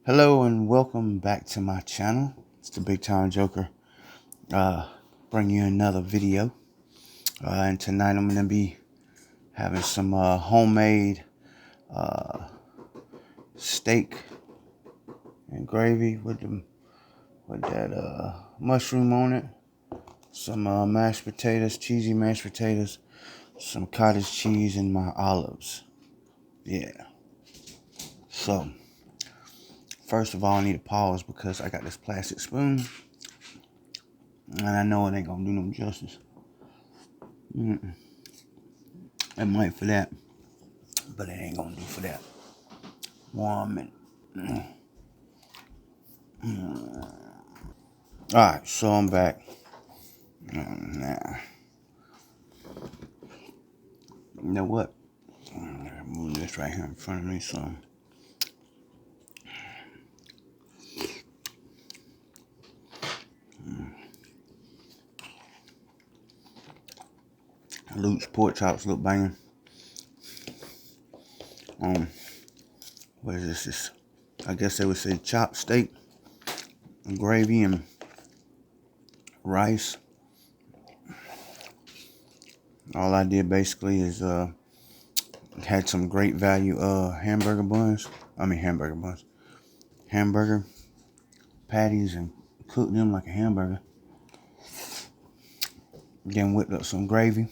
Hello and welcome back to my channel. It's the Big Time Joker. Bring you another video. And tonight I'm gonna be having some homemade steak and gravy with that mushroom on it. Some mashed potatoes, cheesy mashed potatoes, some cottage cheese, and my olives. Yeah. So first of all, I need to pause because I got this plastic spoon, and I know it ain't gonna do no justice. It might for that, but it ain't gonna do for that. 1 minute. Alright, so I'm back. Nah. You know what? I'm gonna move this right here in front of me, so. Luke's pork chops look banging. What is this? I guess they would say chopped steak, gravy, and rice. All I did basically is had some great value hamburger patties, and cooked them like a hamburger. Then whipped up some gravy.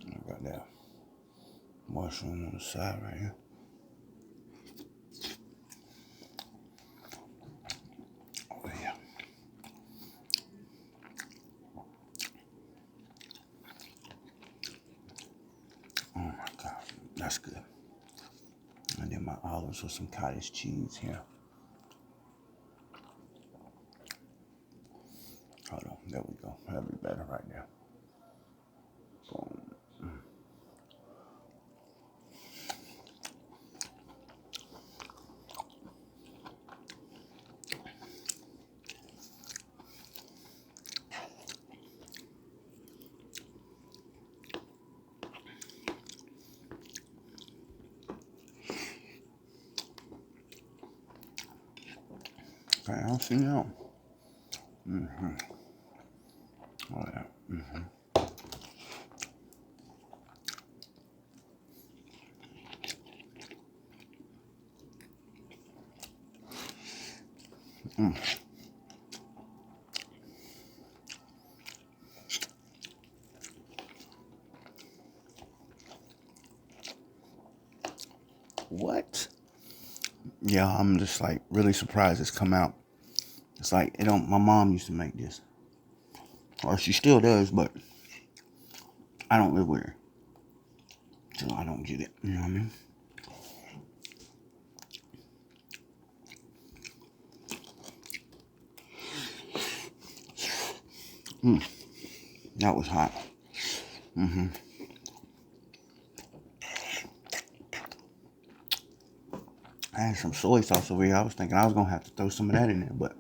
I got that mushroom on the side right here. Oh yeah. Oh my God, that's good. And then my olives with some cottage cheese here. Hold on, there we go. That'll be better right there. Boom. Okay, I'll see you out. Oh yeah. What? Yeah, I'm just like really surprised it's come out. It's like it don't. My mom used to make this, or she still does, but I don't live with her, so I don't get it. You know what I mean? That was hot. I had some soy sauce over here. I was thinking I was gonna have to throw some of that in there, but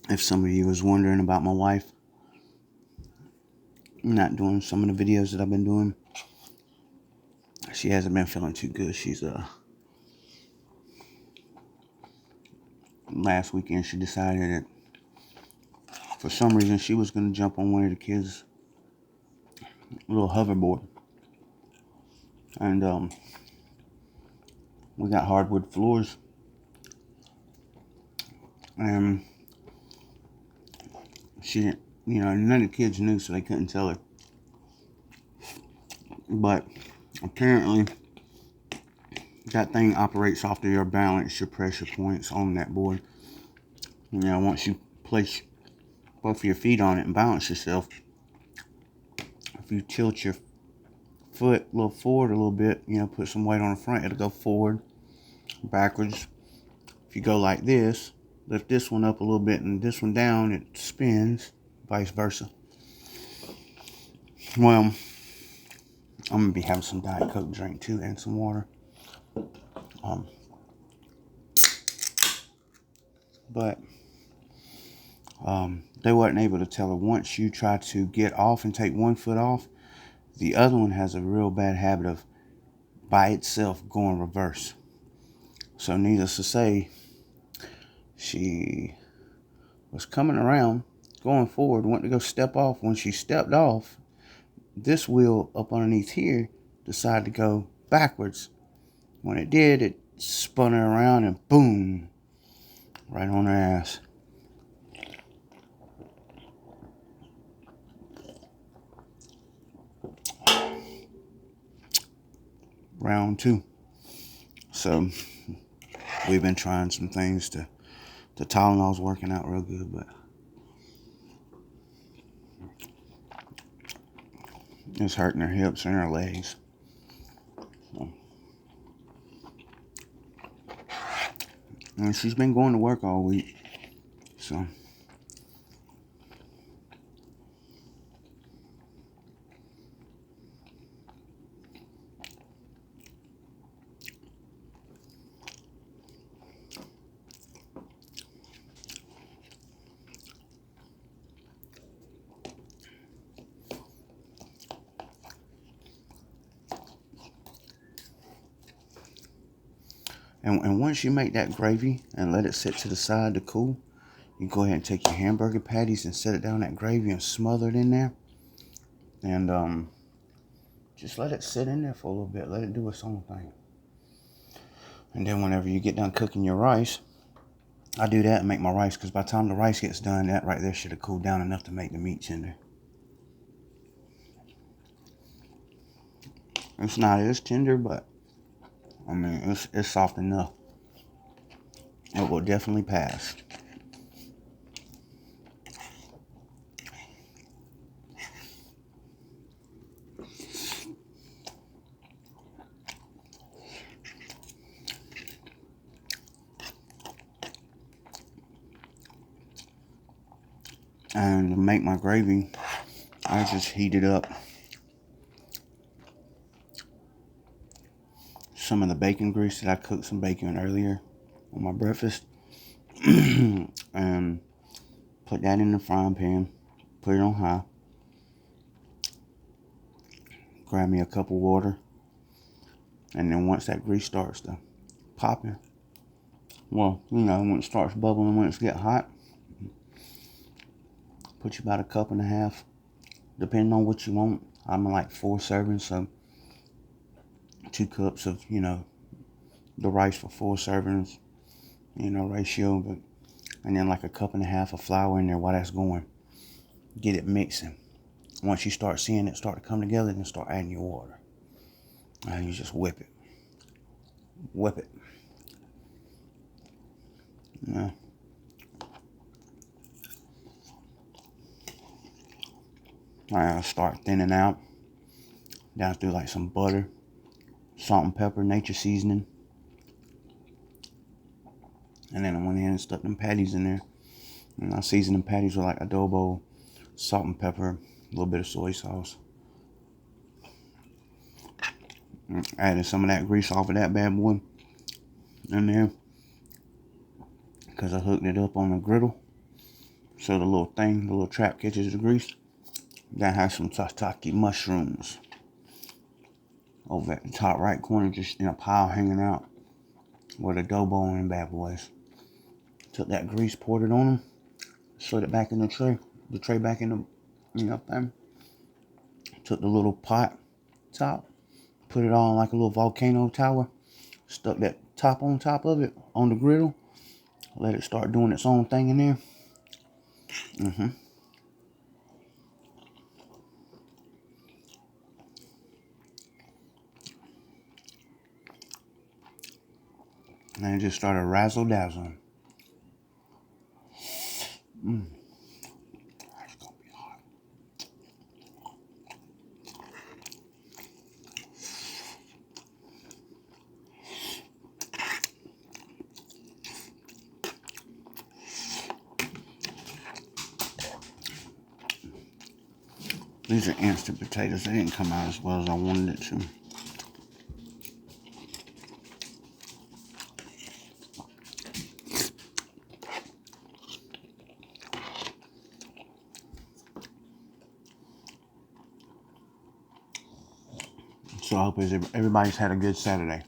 if some of you was wondering about my wife not doing some of the videos that I've been doing, she hasn't been feeling too good. She's last weekend she decided that for some reason she was gonna jump on one of the kids' little hoverboard, and we got hardwood floors, and she didn't, none of the kids knew, so they couldn't tell her. But apparently, that thing operates off of your balance, your pressure points on that board. Once you place both of your feet on it and balance yourself, if you tilt your foot a little forward a little bit, put some weight on the front, it'll go forward, backwards. If if you go like this, lift this one up a little bit and this one down, it spins, vice versa. Well, I'm gonna be having some Diet Coke drink too and some water. But they wasn't able to tell her, once you try to get off and take one foot off, the other one has a real bad habit of by itself going reverse. So needless to say, she was coming around, going forward, went to go step off. When she stepped off, this wheel up underneath here decided to go backwards. When it did, it spun her around and boom, right on her ass. Round 2. So we've been trying some things to, the Tylenol's working out real good, but it's hurting her hips and her legs. So, and she's been going to work all week. So And once you make that gravy and let it sit to the side to cool, you go ahead and take your hamburger patties and set it down that gravy and smother it in there. And just let it sit in there for a little bit. Let it do its own thing. And then whenever you get done cooking your rice, I do that and make my rice, because by the time the rice gets done, that right there should have cooled down enough to make the meat tender. It's not as tender, but I mean, it's soft enough. It will definitely pass. And to make my gravy, I just heated up some of the bacon grease that I cooked some bacon earlier on my breakfast. And put that in the frying pan, put it on high. Grab me a cup of water. And then once that grease starts to popping, well, you know, when it starts bubbling, when it's getting hot, put you about a cup and a half, depending on what you want. I'm like 4 servings, so 2 cups of, you know, the rice for 4 servings, you know, ratio. But and then like a cup and a half of flour in there while that's going. Get it mixing. Once you start seeing it start to come together, then start adding your water. And you just whip it. Whip it. Yeah. Alright, I'll start thinning out. Down through like some butter, salt and pepper, nature seasoning. And then I went in and stuck them patties in there. And I seasoned them patties with like adobo, salt and pepper, a little bit of soy sauce. And added some of that grease off of that bad boy in there, because I hooked it up on the griddle. So the little thing, the little trap catches the grease. Then I have some tataki mushrooms over at the top right corner, just in a pile hanging out with adobo and bad boys. Took that grease, poured it on them, slid it back in the tray back in the, you know, thing. Took the little pot top, put it on like a little volcano tower, stuck that top on top of it on the griddle, let it start doing its own thing in there. And it just started razzle dazzling. That's gonna be hot. These are instant potatoes. They didn't come out as well as I wanted it to. So I hope everybody's had a good Saturday.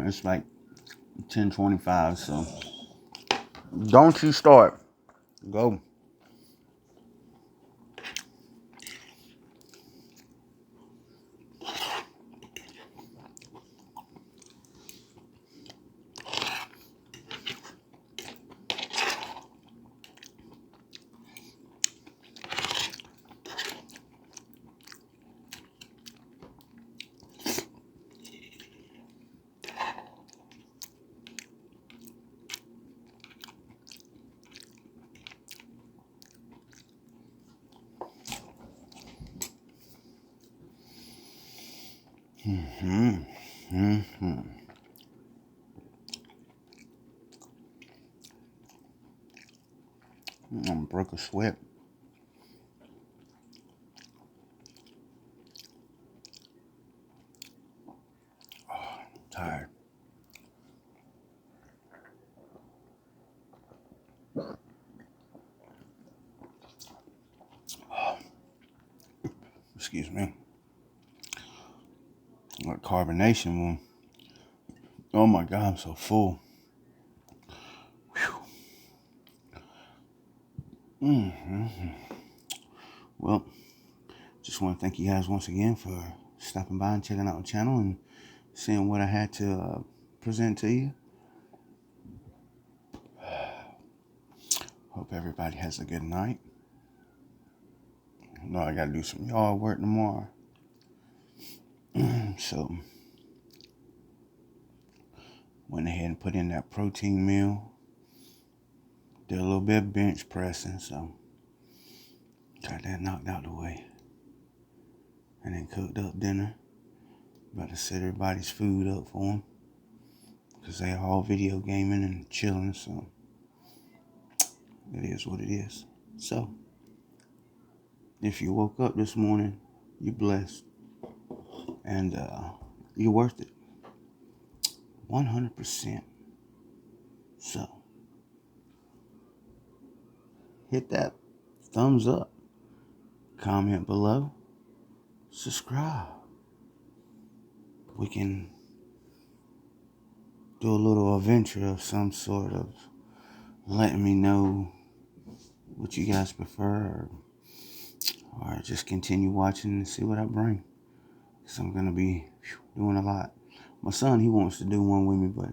It's like 10:25, so don't you start. Go. I'm gonna break a sweat. I'm tired. Excuse me. Like carbonation one. Oh my God, I'm so full. Well, just want to thank you guys once again for stopping by and checking out the channel and seeing what I had to present to you. Hope everybody has a good night. I know I gotta do some yard work tomorrow. So went ahead and put in that protein meal. Did a little bit of bench pressing, so got that knocked out the way. And then cooked up dinner. About to set everybody's food up for them. Because they all video gaming and chilling, so it is what it is. So, if you woke up this morning, you're blessed. And you're worth it. 100%. So, hit that thumbs up. Comment below. Subscribe. We can do a little adventure of some sort of letting me know what you guys prefer, or just continue watching and see what I bring. Because I'm going to be doing a lot. My son, he wants to do one with me, but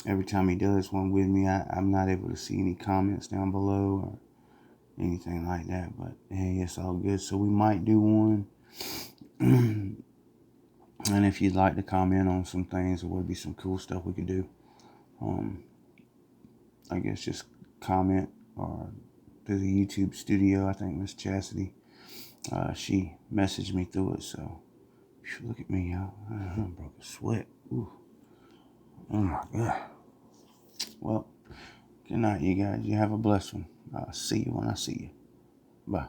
every time he does one with me, I'm not able to see any comments down below or anything like that. But hey, it's all good. So we might do one. And if you'd like to comment on some things, there would be some cool stuff we could do. I guess just comment or through the YouTube studio. I think Miss Chastity, she messaged me through it. So look at me, y'all. I broke a sweat. Ooh. Oh my God. Well, good night, you guys. You have a blessed one. I'll see you when I see you. Bye.